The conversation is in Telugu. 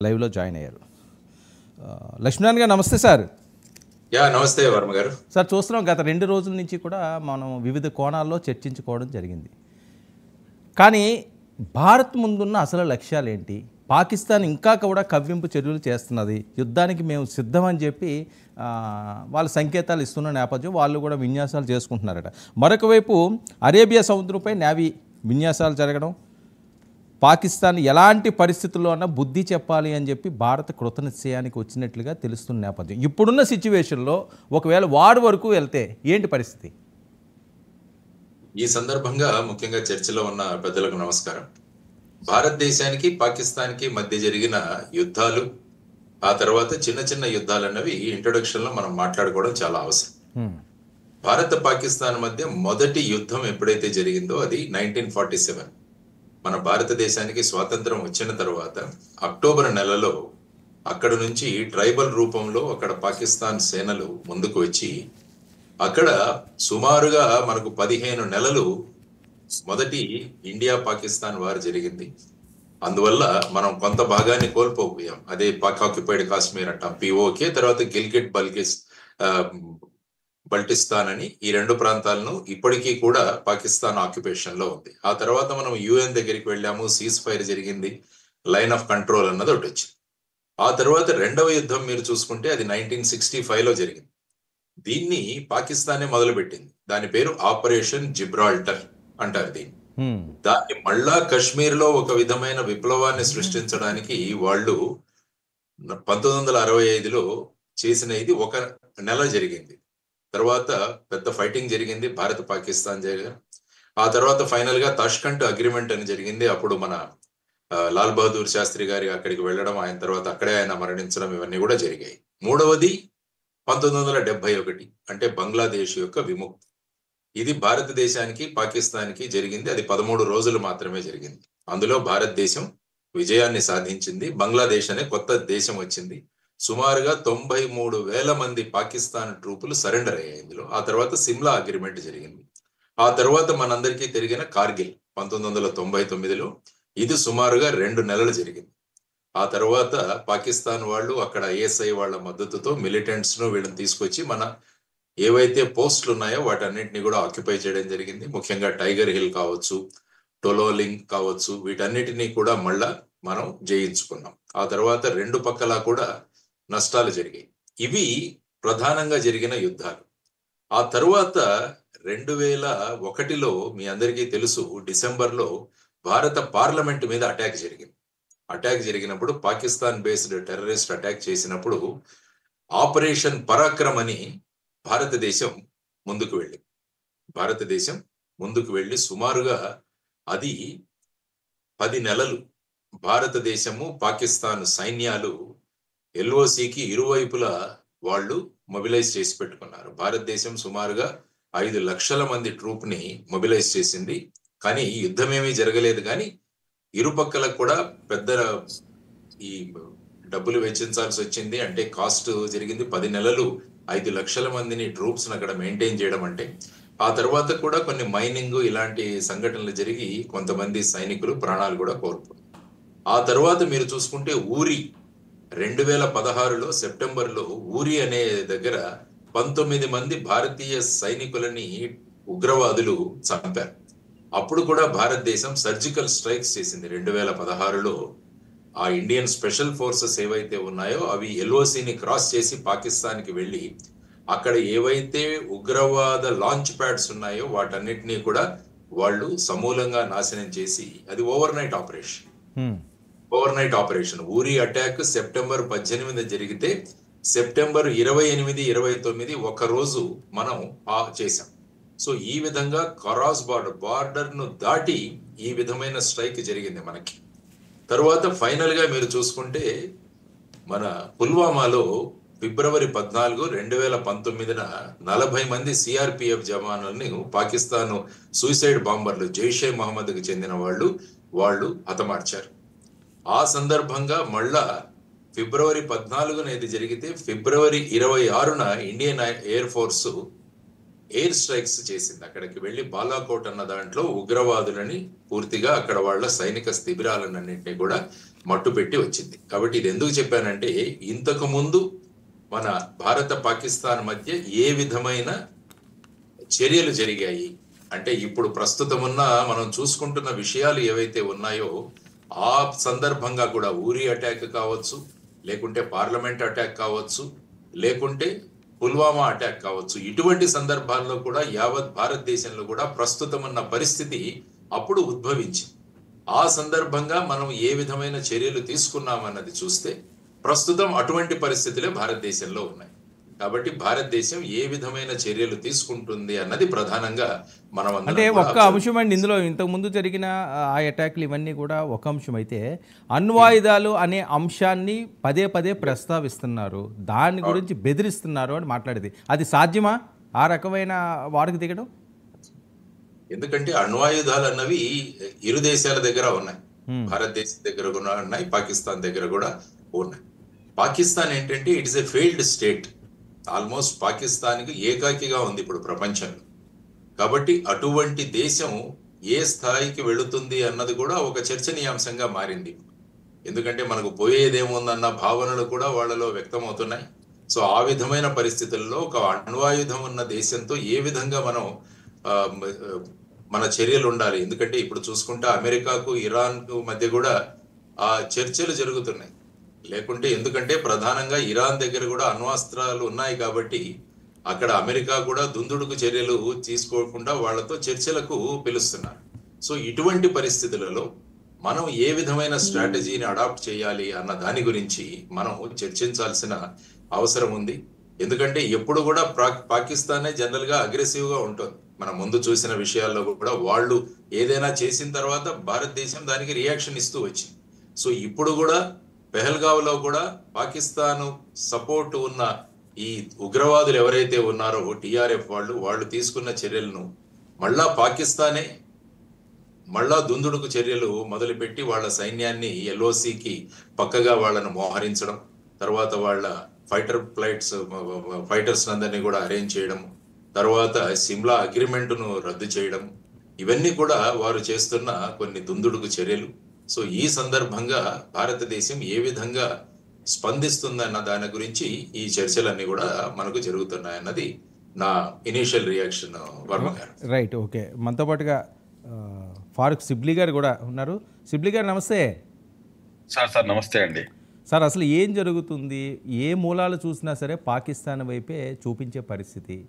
లైవ్లో జాయిన్ అయ్యారు. లక్ష్మీనారాయణ గారు నమస్తే సార్. నమస్తే వర్మ గారు. సార్ చూస్తున్నాం గత 2 రోజుల నుంచి కూడా మనం వివిధ కోణాల్లో చర్చించుకోవడం జరిగింది. కానీ భారత్ ముందున్న అసలు లక్ష్యాలు ఏంటి? పాకిస్తాన్ ఇంకా కూడా కవ్వింపు చర్యలు చేస్తున్నది, యుద్ధానికి మేము సిద్ధమని చెప్పి వాళ్ళ సంకేతాలు ఇస్తున్న నేపథ్యం వాళ్ళు కూడా విన్యాసాలు చేసుకుంటున్నారట. మరొక వైపు అరేబియా సముద్రంపై నేవీ విన్యాసాలు జరగడం, పాకిస్తాన్ ఎలాంటి పరిస్థితుల్లో అన్నా బుద్ధి చెప్పాలి అని చెప్పి భారత కృతనిశ్చయానికి వచ్చినట్లుగా తెలుస్తున్న నేపథ్యం. ఇప్పుడున్న సిచ్యువేషన్లో ఒకవేళ వార్ వరకు వెళ్తే ఏంటి పరిస్థితి? ఈ సందర్భంగా ముఖ్యంగా చర్చలో ఉన్న పెద్దలకు నమస్కారం. భారతదేశానికి పాకిస్తాన్కి మధ్య జరిగిన యుద్ధాలు, ఆ తర్వాత చిన్న చిన్న యుద్ధాలు అన్నవి ఇంట్రొడక్షన్ లో మనం మాట్లాడుకోవడం చాలా అవసరం. భారత పాకిస్తాన్ మధ్య మొదటి యుద్ధం ఎప్పుడైతే జరిగిందో అది 1947. మన భారతదేశానికి స్వాతంత్రం వచ్చిన తర్వాత అక్టోబర్ నెలలో అక్కడ నుంచి ట్రైబల్ రూపంలో అక్కడ పాకిస్తాన్ సేనలు ముందుకు వచ్చి అక్కడ సుమారుగా మనకు 15 నెలలు మొదటి ఇండియా పాకిస్తాన్ వార్ జరిగింది. అందువల్ల మనం కొంత భాగాన్ని కోల్పోయాం. అదే పాక్ ఆక్యుపైడ్ కాశ్మీర్ అంటాం, పిఓకే. తర్వాత గిల్గిట్ బల్టిస్తాన్ అని ఈ 2 ప్రాంతాలను ఇప్పటికీ కూడా పాకిస్తాన్ ఆక్యుపేషన్ లో ఉంది. ఆ తర్వాత మనం యుఎన్ దగ్గరికి వెళ్ళాము, సీజ్ ఫైర్ జరిగింది, లైన్ ఆఫ్ కంట్రోల్ అన్నది ఒకటి వచ్చింది. ఆ తర్వాత రెండవ యుద్ధం మీరు చూసుకుంటే అది 1965లో జరిగింది. దీన్ని పాకిస్తానే మొదలుపెట్టింది. దాని పేరు ఆపరేషన్ జిబ్రాల్టర్ అంటారు దీన్ని. దాన్ని మళ్ళా కశ్మీర్ లో ఒక విధమైన విప్లవాన్ని సృష్టించడానికి వాళ్ళు 1965లో చేసిన ఇది 1 నెల జరిగింది. తర్వాత పెద్ద ఫైటింగ్ జరిగింది, భారత్ పాకిస్తాన్ జరిగింది. ఆ తర్వాత ఫైనల్ గా తాష్కంట్ అగ్రిమెంట్ అని జరిగింది. అప్పుడు మన లాల్ బహదూర్ శాస్త్రి గారి అక్కడికి వెళ్ళడం, ఆయన తర్వాత అక్కడే ఆయన మరణించడం, ఇవన్నీ కూడా జరిగాయి. మూడవది 1971 అంటే బంగ్లాదేశ్ యొక్క విముక్తి. ఇది భారతదేశానికి పాకిస్తాన్కి జరిగింది. అది 13 రోజులు మాత్రమే జరిగింది. అందులో భారతదేశం విజయాన్ని సాధించింది. బంగ్లాదేశ్ అనే కొత్త దేశం వచ్చింది. సుమారుగా 93,000 మంది పాకిస్తాన్ ట్రూపులు సరెండర్ అయ్యాయి ఇందులో. ఆ తర్వాత సిమ్లా అగ్రిమెంట్ జరిగింది. ఆ తర్వాత మనందరికీ తిరిగిన కార్గిల్ 1999లో. ఇది సుమారుగా 2 నెలలు జరిగింది. ఆ తర్వాత పాకిస్తాన్ వాళ్ళు అక్కడ ఐఎస్ఐ వాళ్ళ మద్దతుతో మిలిటెంట్స్ ను వీళ్ళని తీసుకొచ్చి మన ఏవైతే పోస్టులు ఉన్నాయో వాటన్నిటిని కూడా ఆక్యుపై చేయడం జరిగింది. ముఖ్యంగా టైగర్ హిల్ కావచ్చు, టొలోలింగ్ కావచ్చు, వీటన్నిటినీ కూడా మళ్ళా మనం జయించుకున్నాం. ఆ తర్వాత 2 పక్కలా కూడా నష్టాలు జరిగాయి. ఇవి ప్రధానంగా జరిగిన యుద్ధాలు. ఆ తరువాత 2001లో మీ అందరికీ తెలుసు, డిసెంబర్లో భారత పార్లమెంట్ మీద అటాక్ జరిగింది. అటాక్ జరిగినప్పుడు పాకిస్తాన్ బేస్డ్ టెర్రరిస్ట్ అటాక్ చేసినప్పుడు ఆపరేషన్ పరాక్రమ్ అని భారతదేశం ముందుకు వెళ్ళి సుమారుగా అది 10 నెలలు భారతదేశము పాకిస్తాన్ సైన్యాలు ఎల్ఓసికి ఇరువైపులా వాళ్ళు మొబిలైజ్ చేసి పెట్టుకున్నారు. భారతదేశం సుమారుగా 5 లక్షల మంది ట్రూప్ ని మొబిలైజ్ చేసింది. కానీ యుద్ధం ఏమీ జరగలేదు. కానీ ఇరుపక్కలకు కూడా పెద్ద ఈ డబ్బులు వెచ్చించాల్సి వచ్చింది. అంటే కాస్ట్ జరిగింది. 10 నెలలు 5 లక్షల మందిని ట్రూప్స్ అక్కడ మెయింటైన్ చేయడం అంటే. ఆ తర్వాత కూడా కొన్ని మైనింగ్ ఇలాంటి సంఘటనలు జరిగి కొంతమంది సైనికులు ప్రాణాలు కూడా కోల్పోయారు. ఆ తర్వాత మీరు చూసుకుంటే ఊరి 2016లో సెప్టెంబర్లో ఊరి అనే దగ్గర 19 మంది భారతీయ సైనికులని ఉగ్రవాదులు చంపారు. అప్పుడు కూడా భారతదేశం సర్జికల్ స్ట్రైక్స్ చేసింది 2016లో. ఆ ఇండియన్ స్పెషల్ ఫోర్సెస్ ఏవైతే ఉన్నాయో అవి ఎల్ఓసిని క్రాస్ చేసి పాకిస్తాన్కి వెళ్ళి అక్కడ ఏవైతే ఉగ్రవాద లాంచ్ ప్యాడ్స్ ఉన్నాయో వాటన్నిటినీ కూడా వాళ్ళు సమూలంగా నాశనం చేసి, అది ఓవర్ నైట్ ఆపరేషన్. ఊరి అటాక్ సెప్టెంబర్ 18 జరిగితే సెప్టెంబర్ 28, 29 ఒక రోజు మనం చేశాం. సో ఈ విధంగా క్రాస్ బార్డర్ ను దాటి ఈ విధమైన స్ట్రైక్ జరిగింది మనకి. తరువాత ఫైనల్ గా మీరు చూసుకుంటే మన పుల్వామాలో ఫిబ్రవరి 14, 2019 40 మంది సిఆర్పిఎఫ్ జవాన్లని పాకిస్తాన్ సూసైడ్ బాంబర్లు, జైషే మహమ్మద్కి చెందిన వాళ్ళు హతమార్చారు. ఆ సందర్భంగా మళ్ళా ఫిబ్రవరి 14 ఇది జరిగితే ఫిబ్రవరి 26 Indian air force air strikes చేసింది. అక్కడికి వెళ్ళి బాలాకోట్ అన్న దాంట్లో ఉగ్రవాదులని పూర్తిగా అక్కడ వాళ్ళ సైనిక శిబిరాలన్నింటినీ కూడా మట్టు పెట్టి వచ్చింది. కాబట్టి ఇది ఎందుకు చెప్పానంటే, ఇంతకు ముందు మన భారత పాకిస్తాన్ మధ్య ఏ విధమైన చర్యలు జరిగాయి అంటే, ఇప్పుడు ప్రస్తుతం ఉన్న మనం చూసుకుంటున్న విషయాలు ఏవైతే ఉన్నాయో ఆ సందర్భంగా కూడా ఊరి అటాక్ కావచ్చు, లేకుంటే పార్లమెంట్ అటాక్ కావచ్చు, లేకుంటే పుల్వామా అటాక్ కావచ్చు, ఇటువంటి సందర్భాల్లో కూడా యావత్ భారతదేశంలో కూడా ప్రస్తుతం ఉన్న పరిస్థితి అప్పుడు ఉద్భవించింది. ఆ సందర్భంగా మనం ఏ విధమైన చర్యలు తీసుకున్నామన్నది చూస్తే ప్రస్తుతం అటువంటి పరిస్థితులే భారతదేశంలో ఉన్నాయి. కాబట్టి భారతదేశం ఏ విధమైన చర్యలు తీసుకుంటుంది అన్నది ప్రధానంగా మనం అంటే అందరం కూడా ఒక్క అంశం అండి ఇందులో ఇంతకుముందు జరిగిన ఆ అటాక్లు ఇవన్నీ కూడా ఒక అంశం అయితే అణ్వాయుధాలు అనే అంశాన్ని పదే పదే ప్రస్తావిస్తున్నారు, దాని గురించి బెదిరిస్తున్నారు అని మాట్లాడేది. అది సాధ్యమా ఆ రకమైన వారికి దిగడం? ఎందుకంటే అణ్వాయుధాలు అన్నవి ఇరు దేశాల దగ్గర ఉన్నాయి. హ్మ్. భారతదేశం దగ్గర కూడా ఉన్నాయి, పాకిస్తాన్ దగ్గర కూడా ఉన్నాయి. పాకిస్తాన్ ఏంటంటే it is a failed state. Almost పాకిస్తాన్కి ఏకాకిగా ఉంది ఇప్పుడు ప్రపంచంలో. కాబట్టి అటువంటి దేశం ఏ స్థాయికి వెళుతుంది అన్నది కూడా ఒక చర్చనీయాంశంగా మారింది. ఎందుకంటే మనకు పోయేదేముందన్న భావనలు కూడా వాళ్ళలో వ్యక్తమవుతున్నాయి. సో ఆ విధమైన పరిస్థితుల్లో ఒక అణ్వాయుధం ఉన్న దేశంతో ఏ విధంగా మనం ఆ, మ- మన చర్యలు ఉండాలి. ఎందుకంటే ఇప్పుడు చూసుకుంటే అమెరికాకు ఇరాన్కు మధ్య కూడా ఆ చర్చలు జరుగుతున్నాయి. లేకుంటే ఎందుకంటే ప్రధానంగా ఇరాన్ దగ్గర కూడా అణ్వాస్త్రాలు ఉన్నాయి కాబట్టి అక్కడ అమెరికా కూడా దుందుడుకు చర్యలు తీసుకోకుండా వాళ్ళతో చర్చలకు పిలుస్తున్నారు. సో ఇటువంటి పరిస్థితులలో మనం ఏ విధమైన స్ట్రాటజీని అడాప్ట్ చేయాలి అన్న దాని గురించి మనం చర్చించాల్సిన అవసరం ఉంది. ఎందుకంటే ఎప్పుడు కూడా పాకిస్తానే జనరల్ గా అగ్రెసివ్ గా ఉంటుంది. మనం ముందు చూసిన విషయాల్లో కూడా వాళ్ళు ఏదైనా చేసిన తర్వాత భారతదేశం దానికి రియాక్షన్ ఇస్తూ వచ్చింది. సో ఇప్పుడు కూడా పెహల్గావ్లో కూడా పాకిస్తాన్ సపోర్ట్ ఉన్న ఈ ఉగ్రవాదులు ఎవరైతే ఉన్నారో టిఆర్ఎఫ్ వాళ్ళు తీసుకున్న చర్యలను మళ్ళా పాకిస్తానే మళ్ళా దుందుడుకు చర్యలు మొదలుపెట్టి వాళ్ళ సైన్యాన్ని ఎల్ఓసికి పక్కగా వాళ్ళను మోహరించడం, తర్వాత వాళ్ళ ఫైటర్స్ అందరినీ కూడా అరేంజ్ చేయడం, తర్వాత సిమ్లా అగ్రిమెంట్ను రద్దు చేయడం, ఇవన్నీ కూడా వారు చేస్తున్న కొన్ని దుందుడుకు చర్యలు. సో ఈ సందర్భంగా భారతదేశం ఏ విధంగా స్పందిస్తుందన్న దాని గురించి ఈ చర్చలన్నీ కూడా మనకు జరుగుతున్నాయన్నది నా ఇనీషియల్ రియాక్షన్ వర్మ గారు. Right, okay. మనతో పాటుగా ఫారూక్ సిబ్లీ గారు కూడా ఉన్నారు. సిబ్లీ గారు నమస్తే. సార్ నమస్తే అండి. సార్, అసలు ఏం జరుగుతుంది? ఏ మూలాలు చూసినా సరే పాకిస్తాన్ వైపే చూపించే పరిస్థితి.